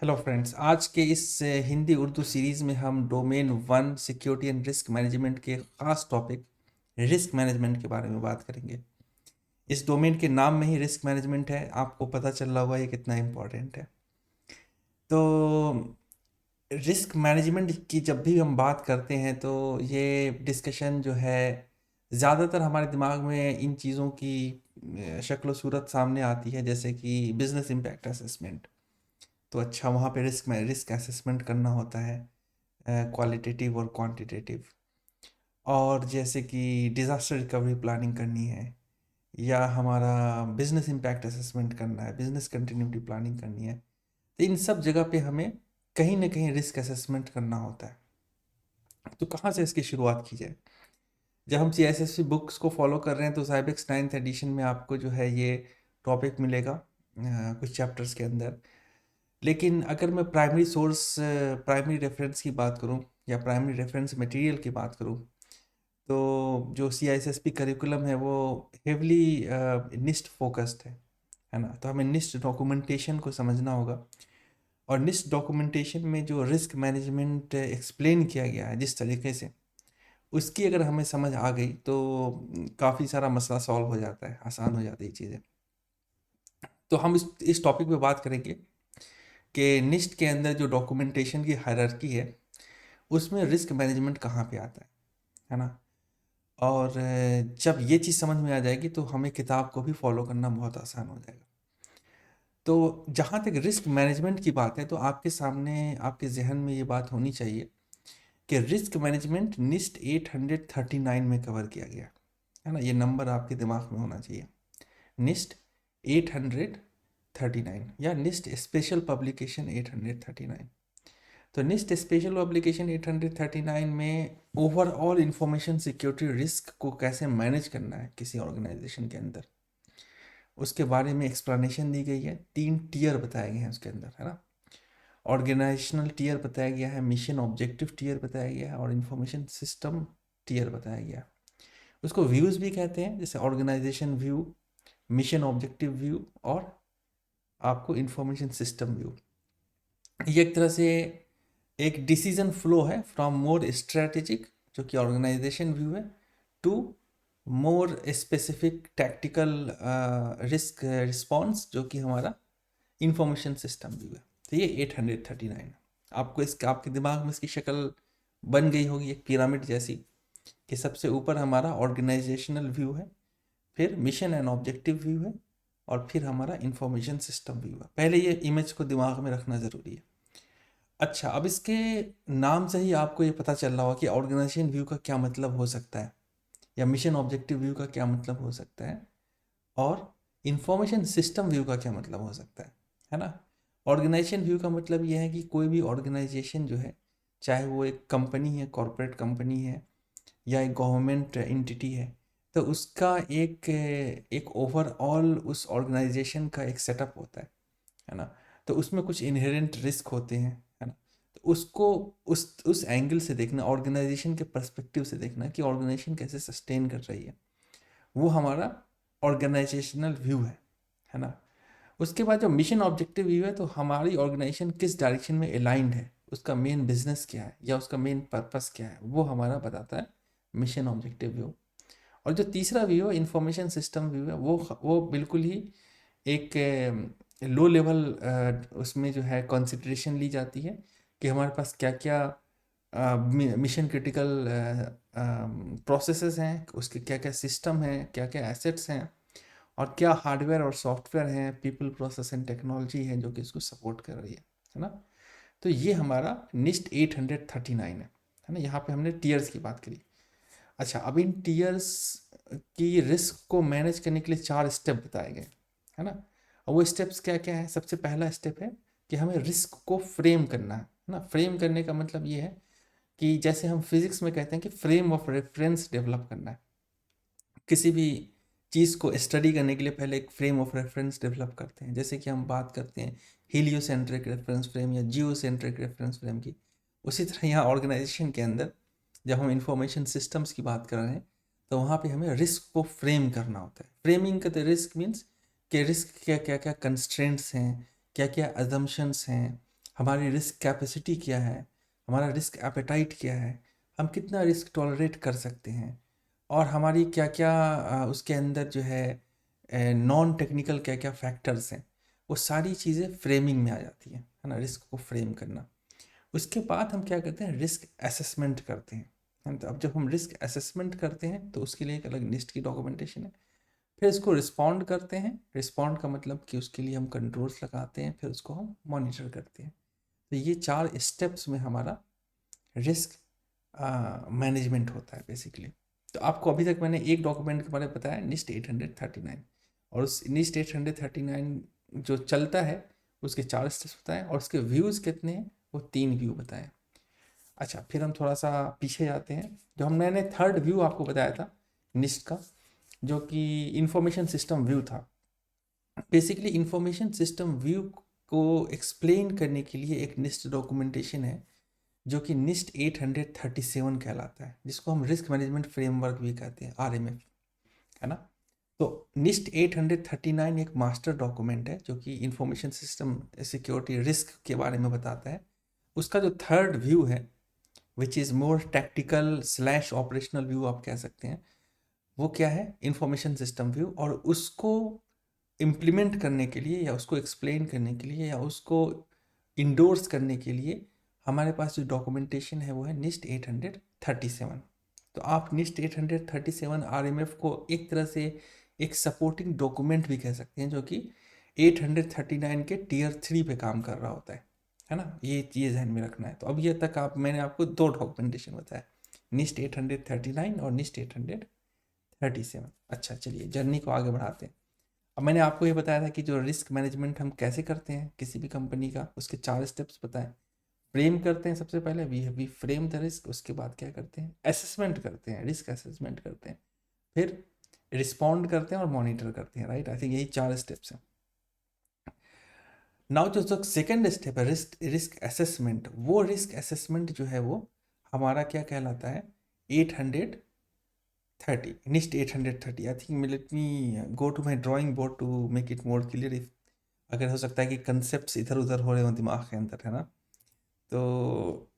Hello friends, आज के इस हिंदी उर्दू सीरीज़ में हम domain one security and risk management के ख़ास टॉपिक रिस्क मैनेजमेंट के बारे में बात करेंगे। इस डोमेन के नाम में ही रिस्क मैनेजमेंट है, आपको पता चल रहा होगा ये कितना इम्पोर्टेंट है। तो रिस्क मैनेजमेंट की जब भी हम बात करते हैं तो ये डिस्कशन जो है ज़्यादातर हमारे दिमाग में इन चीज़ों की शक्ल सूरत सामने आती है, जैसे कि बिजनेस इम्पैक्ट असेसमेंट। तो अच्छा, वहाँ पे रिस्क असेसमेंट करना होता है, क्वालिटेटिव और क्वांटिटेटिव। और जैसे कि डिज़ास्टर रिकवरी प्लानिंग करनी है, या हमारा बिजनेस इम्पैक्ट असेसमेंट करना है, बिजनेस कंटिन्यूटी प्लानिंग करनी है, तो इन सब जगह पे हमें कहीं ना कहीं रिस्क असेसमेंट करना होता है। तो कहाँ से इसकी शुरुआत की जाए? जब हम CISSP बुक्स को फॉलो कर रहे हैं तो साइबेक्स 9th एडिशन में आपको जो है ये टॉपिक मिलेगा कुछ चैप्टर्स के अंदर। लेकिन अगर मैं प्राइमरी सोर्स, प्राइमरी रेफरेंस की बात करूं या प्राइमरी रेफरेंस मटेरियल की बात करूं, तो जो CISSP करिकुलम है वो हेवली निस्ट फोकस्ड है ना। तो हमें निस्ट डॉक्यूमेंटेशन को समझना होगा, और निस्ट डॉक्यूमेंटेशन में जो रिस्क मैनेजमेंट एक्सप्लेन किया गया है जिस तरीके से, उसकी अगर हमें समझ आ गई तो काफ़ी सारा मसला सॉल्व हो जाता है, आसान हो जाती है चीज़ें। तो हम इस टॉपिक पे बात करेंगे कि निस्ट के अंदर जो डॉक्यूमेंटेशन की हायरार्की है उसमें रिस्क मैनेजमेंट कहाँ पे आता है ना। और जब ये चीज़ समझ में आ जाएगी तो हमें किताब को भी फॉलो करना बहुत आसान हो जाएगा। तो जहाँ तक रिस्क मैनेजमेंट की बात है तो आपके सामने, आपके जहन में ये बात होनी चाहिए कि रिस्क मैनेजमेंट निस्ट 839 में कवर किया गया है ना। ये नंबर आपके दिमाग में होना चाहिए, निस्ट 839 या निस्ट स्पेशल पब्लिकेशन 839। तो निस्ट स्पेशल पब्लिकेशन 839 में ओवरऑल इंफॉर्मेशन सिक्योरिटी रिस्क को कैसे मैनेज करना है किसी ऑर्गेनाइजेशन के अंदर, उसके बारे में एक्सप्लेनेशन दी गई है। 3 टियर बताए गए हैं उसके अंदर, है ना। ऑर्गेनाइजेशनल टियर बताया गया है, मिशन ऑब्जेक्टिव टियर बताया गया है, और इंफॉर्मेशन सिस्टम टियर बताया गया है। उसको व्यूज़ भी कहते हैं, जैसे organisation view, mission objective view, और आपको इंफॉर्मेशन सिस्टम व्यू। ये एक तरह से एक डिसीजन फ्लो है फ्रॉम मोर स्ट्रेटेजिक, जो कि ऑर्गेनाइजेशन व्यू है, to more specific tactical risk response, जो कि हमारा इंफॉर्मेशन सिस्टम व्यू है। तो ये 839 है। आपको आपके दिमाग में इसकी शक्ल बन गई होगी एक पिरामिड जैसी, कि सबसे ऊपर हमारा ऑर्गेनाइजेशनल व्यू है, फिर मिशन एंड ऑब्जेक्टिव व्यू है, और फिर हमारा इंफॉर्मेशन सिस्टम व्यू है। पहले ये इमेज को दिमाग में रखना ज़रूरी है। अच्छा, अब इसके नाम से ही आपको ये पता चल रहा होगा कि ऑर्गेनाइजेशन व्यू का क्या मतलब हो सकता है, या मिशन ऑब्जेक्टिव व्यू का क्या मतलब हो सकता है, और इंफॉर्मेशन सिस्टम व्यू का क्या मतलब हो सकता है ना। ऑर्गेनाइजेशन व्यू का मतलब ये है कि कोई भी ऑर्गेनाइजेशन जो है, चाहे वो एक कंपनी है, कॉरपोरेट कंपनी है, या एक गवर्नमेंट एंटिटी है, तो उसका एक एक ओवरऑल उस ऑर्गेनाइजेशन का एक सेटअप होता है ना। तो उसमें कुछ इनहेरेंट रिस्क होते हैं, है ना। तो उसको उस एंगल से देखना, ऑर्गेनाइजेशन के पर्सपेक्टिव से देखना कि ऑर्गेनाइजेशन कैसे सस्टेन कर रही है, वो हमारा ऑर्गेनाइजेशनल व्यू है ना। उसके बाद जो मिशन ऑब्जेक्टिव व्यू है, तो हमारी ऑर्गेनाइजेशन किस डायरेक्शन में अलाइंड है, उसका मेन बिजनेस क्या है या उसका मेन पर्पस क्या है, वो हमारा बताता है मिशन ऑब्जेक्टिव व्यू। और जो तीसरा व्यू है, इंफॉर्मेशन सिस्टम व्यू है, वो बिल्कुल ही एक लो लेवल, उसमें जो है कंसिडरेशन ली जाती है कि हमारे पास क्या क्या मिशन क्रिटिकल प्रोसेसेस हैं, उसके क्या क्या सिस्टम हैं, क्या क्या एसेट्स हैं, और क्या हार्डवेयर और सॉफ्टवेयर हैं, पीपल प्रोसेस एंड टेक्नोलॉजी है जो कि इसको सपोर्ट कर रही है ना। तो ये हमारा निस्ट 839 है ना। यहाँ पे हमने टीयर्स की बात करी। अच्छा, अब इन टीयर्स की रिस्क को मैनेज करने के लिए 4 स्टेप बताए गए, है ना। और वो स्टेप्स क्या क्या है? सबसे पहला स्टेप है कि हमें रिस्क को फ्रेम करना है ना। फ्रेम करने का मतलब ये है कि जैसे हम फिजिक्स में कहते हैं कि फ्रेम ऑफ रेफरेंस डेवलप करना है। किसी भी चीज़ को स्टडी करने के लिए पहले एक फ्रेम ऑफ रेफरेंस डेवलप करते हैं। जैसे कि हम बात करते हैं हीलियोसेंट्रिक रेफरेंस फ्रेम या जियोसेंट्रिक रेफरेंस फ्रेम की, उसी तरह यहाँ ऑर्गेनाइजेशन के अंदर जब हम इंफॉर्मेशन सिस्टम्स की बात कर रहे हैं तो वहाँ पे हमें रिस्क को फ्रेम करना होता है। फ्रेमिंग का रिस्क मीन्स कि रिस्क क्या क्या क्या कंस्ट्रेंट्स हैं, क्या क्या अजम्पशंस हैं, हमारी रिस्क कैपेसिटी क्या है, हमारा रिस्क एपेटाइट क्या है, हम कितना रिस्क टॉलरेट कर सकते हैं, और हमारी क्या क्या उसके अंदर जो है नॉन टेक्निकल क्या क्या फैक्टर्स हैं, वो सारी चीज़ें फ्रेमिंग में आ जाती हैं, है ना, रिस्क को फ्रेम करना। उसके बाद हम क्या करते हैं, रिस्क असेसमेंट करते हैं। तो अब जब हम रिस्क असेसमेंट करते हैं तो उसके लिए एक अलग निस्ट की डॉक्यूमेंटेशन है। फिर इसको रिस्पॉन्ड करते हैं। रिस्पॉन्ड का मतलब कि उसके लिए हम कंट्रोल्स लगाते हैं, फिर उसको हम मॉनिटर करते हैं। तो ये 4 स्टेप्स में हमारा रिस्क मैनेजमेंट होता है बेसिकली। तो आपको अभी तक मैंने एक डॉक्यूमेंट के बारे में बताया, निस्ट 839, और उस निस्ट 839 जो चलता है उसके 4 स्टेप्स बताएं, और उसके व्यूज़ कितने हैं, वो 3 व्यू बताएं। अच्छा, फिर हम थोड़ा सा पीछे जाते हैं। जो हम मैंने थर्ड व्यू आपको बताया था निस्ट का, जो कि इंफॉर्मेशन सिस्टम व्यू था। बेसिकली इंफॉर्मेशन सिस्टम व्यू को एक्सप्लेन करने के लिए एक निस्ट डॉक्यूमेंटेशन है जो कि निस्ट 837 कहलाता है, जिसको हम रिस्क मैनेजमेंट फ्रेमवर्क भी कहते हैं, RMF, है ना। तो निस्ट 839 एक मास्टर डॉक्यूमेंट है जो कि इंफॉर्मेशन सिस्टम सिक्योरिटी रिस्क के बारे में बताता है। उसका जो थर्ड व्यू है, which is more tactical slash operational view आप कह सकते हैं, वो क्या है, इंफॉर्मेशन सिस्टम व्यू। और उसको इम्प्लीमेंट करने के लिए, या उसको एक्सप्लेन करने के लिए, या उसको इंडोर्स करने के लिए हमारे पास जो डॉक्यूमेंटेशन है वो है निस्ट 837। तो आप निस्ट 837 RMF को एक तरह से एक सपोर्टिंग डॉक्यूमेंट भी कह सकते हैं, जो कि 839 के टीयर 3 पे काम कर रहा होता है ना। ये चीज़ ध्यान में रखना है। तो अब ये तक आप मैंने आपको 2 डॉक्यूमेंटेशन बताया, निस्ट 839 और निस्ट 837। अच्छा, चलिए जर्नी को आगे बढ़ाते हैं। अब मैंने आपको ये बताया था कि जो रिस्क मैनेजमेंट हम कैसे करते हैं किसी भी कंपनी का, उसके 4 स्टेप्स बताएं। फ्रेम करते हैं सबसे पहले, वी फ्रेम द रिस्क। उसके बाद क्या करते हैं, असेसमेंट करते हैं, रिस्क असेसमेंट करते हैं। फिर रिस्पॉन्ड करते हैं और मॉनिटर करते हैं, राइट। आई थिंक यही 4 स्टेप्स हैं। नाउ जो सेकेंड स्टेप है रिस्क असेसमेंट, वो रिस्क असेसमेंट जो है वो हमारा क्या कहलाता है, 830, NIST 830। I think let me go to my drawing board to make it more clear. If अगर हो सकता है कि कंसेप्ट इधर उधर हो रहे हो दिमाग के अंदर, है ना। तो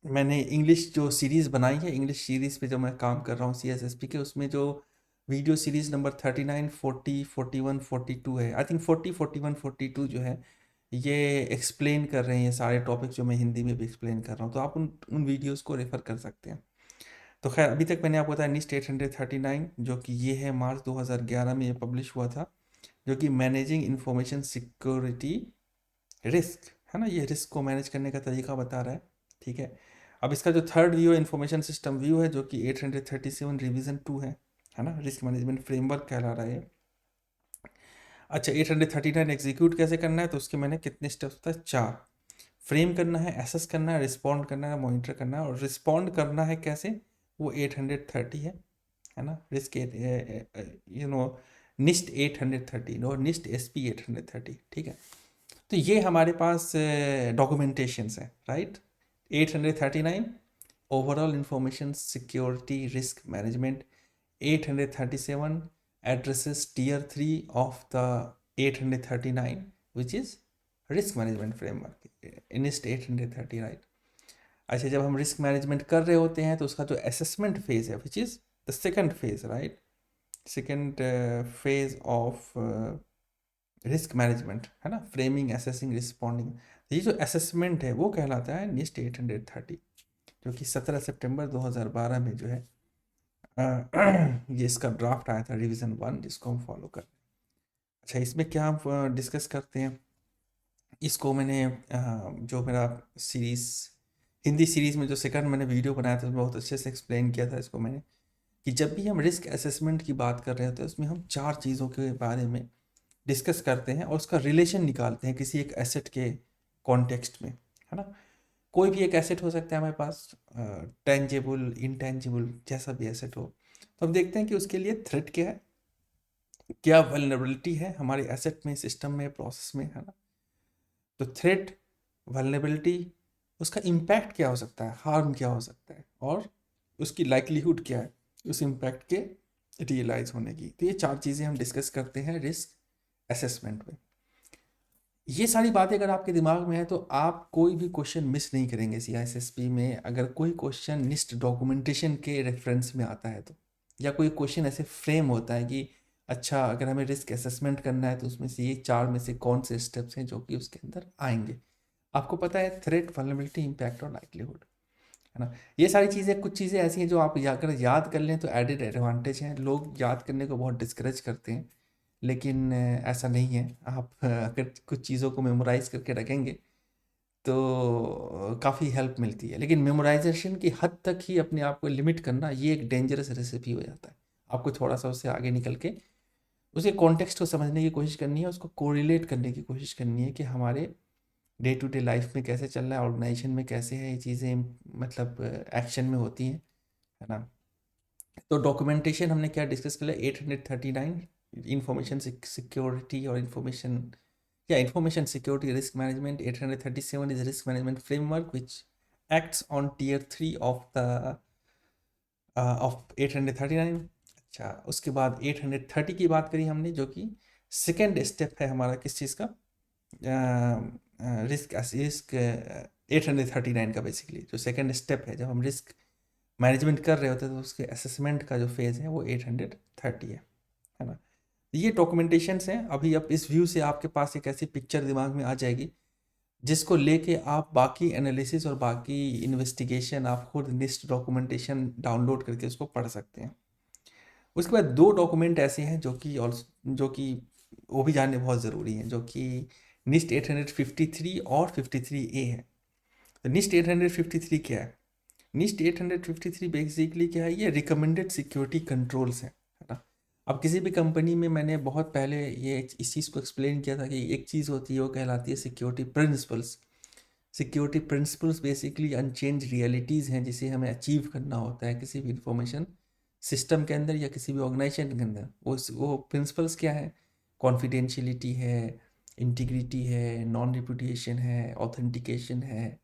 मैंने इंग्लिश जो सीरीज़ बनाई है, इंग्लिश सीरीज़ पे जो मैं काम कर रहा हूँ CSSP के, उसमें जो वीडियो सीरीज़ नंबर 39, 40, 41, 42 है, आई थिंक 40, 41, 42 जो है, ये एक्सप्लेन कर रहे हैं ये सारे टॉपिक जो मैं हिंदी में भी एक्सप्लेन कर रहा हूँ। तो आप उन उन वीडियोज़ को रेफ़र कर सकते हैं। तो खैर, अभी तक मैंने आपको बताया निस्ट 839, जो कि ये है मार्च 2011 में ये पब्लिश हुआ था, जो कि मैनेजिंग इंफॉर्मेशन सिक्योरिटी रिस्क, है ना, ये रिस्क को मैनेज करने का तरीका बता रहा है। ठीक है। अब इसका जो थर्ड व्यू है, इंफॉर्मेशन सिस्टम व्यू है, जो कि 837 रिवीजन 2 है ना, रिस्क मैनेजमेंट फ्रेमवर्क कहला रहा है। अच्छा, 839 एग्जीक्यूट कैसे करना है, तो उसके मैंने कितने स्टेप्स होता है, 4। फ्रेम करना है, एसेस करना है, रिस्पॉन्ड करना है, मॉनिटर करना है। और रिस्पॉन्ड करना है कैसे, वो 830 है ना, रिस्क निस्ट 830 और निस्ट SP 830। ठीक है। तो ये हमारे पास डॉक्यूमेंटेशंस हैं, right. 839 overall information security risk management, 837 addresses tier 3 of the 839, which is risk management framework, NIST 830, right. अच्छा, जब हम रिस्क मैनेजमेंट कर रहे होते हैं तो उसका जो असेसमेंट फेज है, which is the second phase, right, second phase of risk management, है ना, फ्रेमिंग, असेसिंग, रिस्पॉन्डिंग। ये जो असेसमेंट है वो कहलाता है निस्ट 830, जो कि 17 सितंबर 2012 में जो है ये इसका ड्राफ्ट आया था, रिवीजन 1, जिसको हम फॉलो कर। अच्छा, इसमें क्या हम डिस्कस करते हैं, इसको मैंने जो मेरा सीरीज़, हिंदी सीरीज़ में जो सेकंड मैंने वीडियो बनाया था उसमें बहुत अच्छे से एक्सप्लेन किया था इसको मैंने, कि जब भी हम रिस्क असेसमेंट की बात कर रहे होते हैं उसमें हम 4 चीज़ों के बारे में डिस्कस करते हैं और उसका रिलेशन निकालते हैं किसी एक एसेट के कॉन्टेक्स्ट में, है ना। कोई भी एक एसेट हो सकता है हमारे पास, टेंजिबल, इंटेंजिबल, जैसा भी एसेट हो। तो हम देखते हैं कि उसके लिए थ्रेट क्या है, क्या वल्नरेबिलिटी है हमारे एसेट में, सिस्टम में, प्रोसेस में, है ना। तो थ्रेट, वल्नरेबिलिटी, उसका इम्पैक्ट क्या हो सकता है, हार्म क्या हो सकता है, और उसकी लाइक्लीहुड क्या है उस इम्पैक्ट के रियलाइज होने की। तो ये 4 चीज़ें हम डिस्कस करते हैं रिस्क असेसमेंट में। ये सारी बातें अगर आपके दिमाग में है तो आप कोई भी क्वेश्चन मिस नहीं करेंगे सीआईएसएसपी में। अगर कोई क्वेश्चन निस्ट डॉक्यूमेंटेशन के रेफरेंस में आता है तो, या कोई क्वेश्चन ऐसे फ्रेम होता है कि अच्छा अगर हमें रिस्क असेसमेंट करना है तो उसमें से ये 4 में से कौन से स्टेप्स हैं जो कि उसके अंदर आएंगे। आपको पता है थ्रेट, वल्नरेबिलिटी, इम्पैक्ट और लाइक्लीहुड, है ना। ये सारी चीज़ें, कुछ चीज़ें ऐसी हैं जो आप अगर याद कर लें तो एडिड एडवांटेज हैं। लोग याद करने को बहुत डिस्करेज करते हैं, लेकिन ऐसा नहीं है। आप अगर कुछ चीज़ों को मेमोराइज करके रखेंगे तो काफ़ी हेल्प मिलती है। लेकिन मेमोराइजेशन की हद तक ही अपने आप को लिमिट करना, ये एक डेंजरस रेसिपी हो जाता है। आपको थोड़ा सा उससे आगे निकल के उसके कॉन्टेक्स्ट को समझने की कोशिश करनी है, उसको कोरिलेट करने की कोशिश करनी है कि हमारे डे टू डे लाइफ में कैसे चल रहा है, ऑर्गेनाइजेशन में कैसे है ये चीज़ें, मतलब एक्शन में होती हैं, है ना। तो डॉक्यूमेंटेशन हमने क्या डिस्कस कर लिया, 839 इंफॉर्मेशन सिक्योरिटी और information security risk management, 837 is risk management framework which acts on tier 3 of 839। अच्छा, उसके बाद 830 की बात करी हमने, जो कि सेकेंड स्टेप है हमारा किस चीज़ का, रिस्क 839 का बेसिकली जो सेकेंड स्टेप है, जब हम रिस्क मैनेजमेंट कर रहे होते हैं तो उसके असेसमेंट का जो फेज़ है वो 830 है ना। ये डॉक्यूमेंटेशंस हैं। अभी अब इस व्यू से आपके पास एक ऐसी पिक्चर दिमाग में आ जाएगी जिसको लेके आप बाकी एनालिसिस और बाकी इन्वेस्टिगेशन आप खुद निस्ट डॉक्यूमेंटेशन डाउनलोड करके उसको पढ़ सकते हैं। उसके बाद 2 डॉक्यूमेंट ऐसे हैं जो कि वो भी जानने बहुत ज़रूरी हैं, जो कि निस्ट 853 और 53A है। तो निस्ट 853 क्या है? निस्ट 853 बेसिकली क्या है, ये रिकमेंडेड सिक्योरिटी कंट्रोल्स हैं, है ना। अब किसी भी कंपनी में मैंने बहुत पहले ये इस चीज़ को एक्सप्लेन किया था कि एक चीज़ होती है वो कहलाती है security principles. Security principles basically unchange realities हैं जिसे हमें अचीव करना होता है किसी भी इंफॉर्मेशन सिस्टम के अंदर या किसी भी ऑर्गेनाइजेशन के अंदर। वो प्रिंसिपल्स क्या है? कॉन्फिडेंशियलिटी है, इंटीग्रिटी है, नॉन रिपुडिएशन है, ऑथेंटिकेशन है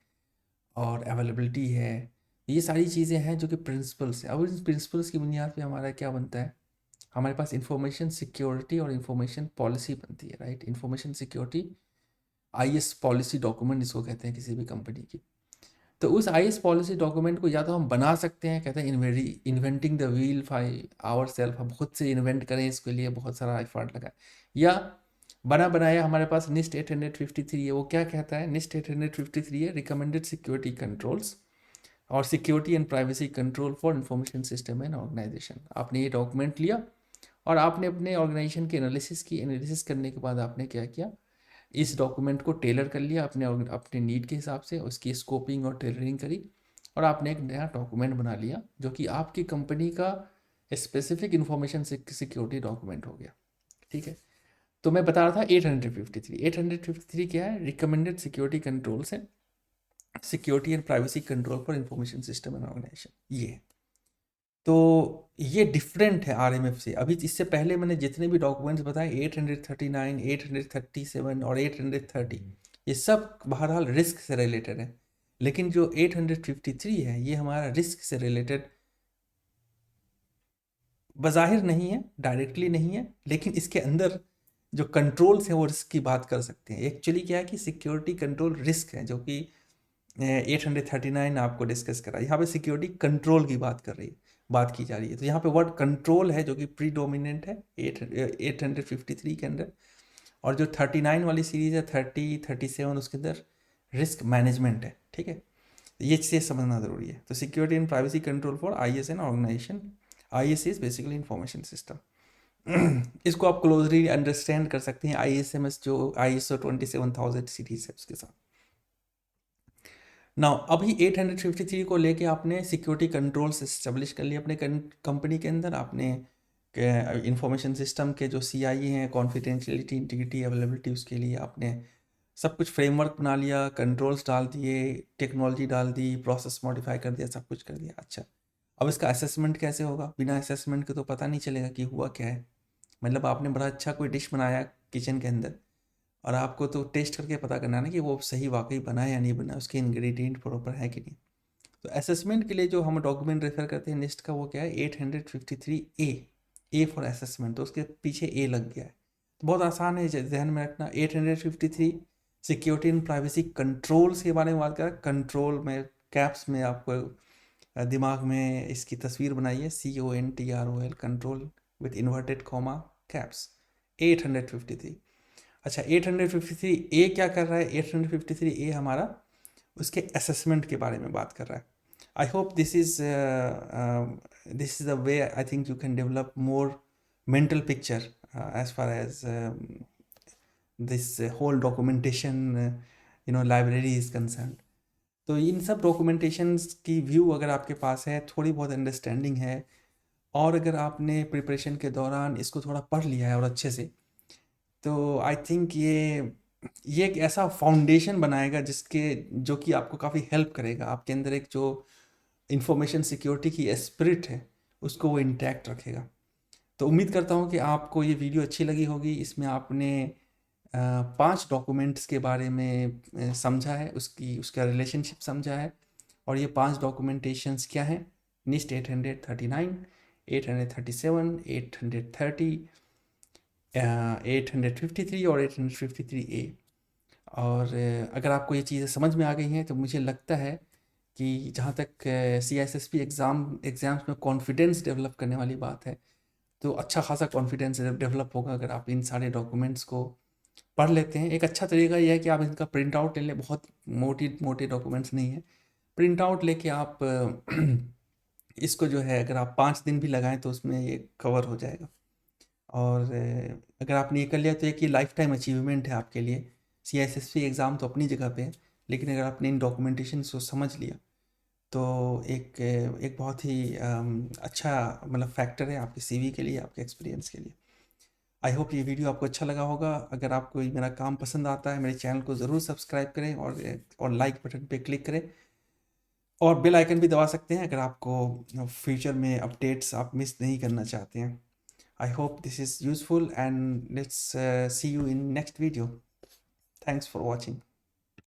और अवेलेबिलिटी है। ये सारी चीज़ें हैं जो कि प्रिंसिपल्स हैं। अब इन प्रिंसिपल्स की बुनियाद पे हमारा क्या बनता है, हमारे पास इंफॉर्मेशन सिक्योरिटी और इंफॉर्मेशन पॉलिसी बनती है, right. Information security IS policy document इसको कहते हैं किसी भी कंपनी की। तो उस आईएस पॉलिसी डॉक्यूमेंट को या तो हम बना सकते हैं, कहते हैं inventing the wheel by our self, हम खुद से इन्वेंट करें, इसके लिए बहुत सारा एफर्ट लगाए, या बना बनाया हमारे पास निस्ट 853 है। वो क्या कहता है? निस्ट 853 है रिकमेंडेड सिक्योरिटी कंट्रोल्स और security and privacy control for information system and organisation. आपने ये डॉक्यूमेंट लिया और आपने अपने ऑर्गेनाइजेशन की एनालिसिस करने के बाद आपने क्या किया, इस डॉक्यूमेंट को टेलर कर लिया अपने नीड के हिसाब से, उसकी स्कोपिंग और टेलरिंग करी और आपने एक नया डॉक्यूमेंट बना लिया जो कि आपकी कंपनी का स्पेसिफिक इंफॉर्मेशन सिक्योरिटी डॉक्यूमेंट हो गया। ठीक है। तो मैं बता रहा था 853 क्या है? रिकमेंडेड सिक्योरिटी कंट्रोल्स है, security and privacy control for information system and organisation. ये तो ये डिफरेंट है आरएमएफ से। अभी इससे पहले मैंने जितने भी डॉक्यूमेंट्स बताए 839, 837 और 830, ये सब बहरहाल रिस्क से रिलेटेड है। लेकिन जो 853 है ये हमारा रिस्क से रिलेटेड बज़ाहिर नहीं है, डायरेक्टली नहीं है, लेकिन इसके अंदर जो कंट्रोल्स हैं वो रिस्क की बात कर सकते हैं। एक्चुअली क्या है कि सिक्योरिटी कंट्रोल रिस्क है, जो कि 839 आपको डिस्कस करा। यहाँ पे सिक्योरिटी कंट्रोल की बात की जा रही है। तो यहाँ पे वर्ड कंट्रोल है जो कि प्रीडोमिनेंट है 853 के अंदर, और जो 39 वाली सीरीज है 37 उसके अंदर रिस्क मैनेजमेंट है। ठीक है, ये चीज़ समझना ज़रूरी है। तो security and privacy control for IS and organisation. IS is basically information system. इसको आप क्लोजली अंडरस्टैंड कर सकते हैं आईएसएमएस जो ISO 27000 सीरीज है उसके साथ। नाउ अभी 853 को लेके आपने सिक्योरिटी कंट्रोल्स इस्टेब्लिश कर लिए अपने कंपनी के अंदर। आपने इंफॉर्मेशन सिस्टम के जो CIE हैं, कॉन्फिडेंशियलिटी, इंटीग्रिटी, अवेलेबिलिटी, उसके लिए आपने सब कुछ फ्रेमवर्क बना लिया, कंट्रोल्स डाल दिए, टेक्नोलॉजी डाल दी, प्रोसेस मॉडिफाई कर दिया, सब कुछ कर दिया। अच्छा, अब इसका असेसमेंट कैसे होगा? बिना असेसमेंट के तो पता नहीं चलेगा कि हुआ क्या है। मतलब आपने बड़ा अच्छा कोई डिश बनाया किचन के अंदर, और आपको तो टेस्ट करके पता करना है ना कि वो सही वाकई बना है या नहीं बना, उसके इंग्रेडिएंट प्रॉपर है कि नहीं। तो असेसमेंट के लिए जो हम डॉक्यूमेंट रेफर करते हैं निस्ट का, वो क्या है? 853 ए फॉर असेसमेंट। तो उसके पीछे ए लग गया है, तो बहुत आसान है जहन में रखना। 853 सिक्योरिटी एंड प्राइवेसी कंट्रोल्स के बारे में बात करें। कंट्रोल में कैप्स में आपको दिमाग में इसकी तस्वीर बनाइए, CONTROL, control with inverted comma caps. 853। अच्छा, 853A क्या कर रहा है? 853A हमारा उसके असेसमेंट के बारे में बात कर रहा है। I hope this is the way I think you can develop more mental picture as far as this whole documentation library is concerned. तो इन सब डॉक्यूमेंटेशंस की व्यू अगर आपके पास है, थोड़ी बहुत अंडरस्टैंडिंग है, और अगर आपने प्रिपरेशन के दौरान इसको थोड़ा पढ़ लिया है और अच्छे से, तो आई थिंक ये एक ऐसा फाउंडेशन बनाएगा जो कि आपको काफ़ी हेल्प करेगा। आपके अंदर एक जो इंफॉर्मेशन सिक्योरिटी की स्पिरिट है उसको वो इंटैक्ट रखेगा। तो उम्मीद करता हूँ कि आपको ये वीडियो अच्छी लगी होगी। इसमें आपने 5 डॉक्यूमेंट्स के बारे में समझा है, उसका रिलेशनशिप समझा है, और ये 5 डॉक्यूमेंटेशंस क्या हैं? NIST 839, 837, 830, 853 और 853A। और अगर आपको ये चीज़ें समझ में आ गई हैं तो मुझे लगता है कि जहाँ तक CISSP एग्ज़ाम्स में कॉन्फिडेंस डेवलप करने वाली बात है, तो अच्छा खासा कॉन्फिडेंस डेवलप होगा अगर आप इन सारे डॉक्यूमेंट्स को पढ़ लेते हैं। एक अच्छा तरीका यह है कि आप इनका प्रिंट आउट ले लें। बहुत मोटे डॉक्यूमेंट्स नहीं है, प्रिंट आउट लेके आप इसको जो है अगर आप 5 दिन भी लगाएं तो उसमें ये कवर हो जाएगा। और अगर आपने ये कर लिया तो एक ये लाइफ टाइम अचीवमेंट है आपके लिए। CISSP एग्ज़ाम तो अपनी जगह पे है, लेकिन अगर आपने इन डॉक्यूमेंटेशन को समझ लिया तो एक बहुत ही अच्छा मतलब फैक्टर है आपके CV के लिए, आपके एक्सपीरियंस के लिए। आई होप ये वीडियो आपको अच्छा लगा होगा। अगर आपको ये मेरा काम पसंद आता है, मेरे चैनल को ज़रूर सब्सक्राइब करें और लाइक बटन पे क्लिक करें, और बेल आइकन भी दबा सकते हैं अगर आपको फ्यूचर में अपडेट्स आप मिस नहीं करना चाहते हैं। I hope this is useful and let's see you in next video. Thanks for watching.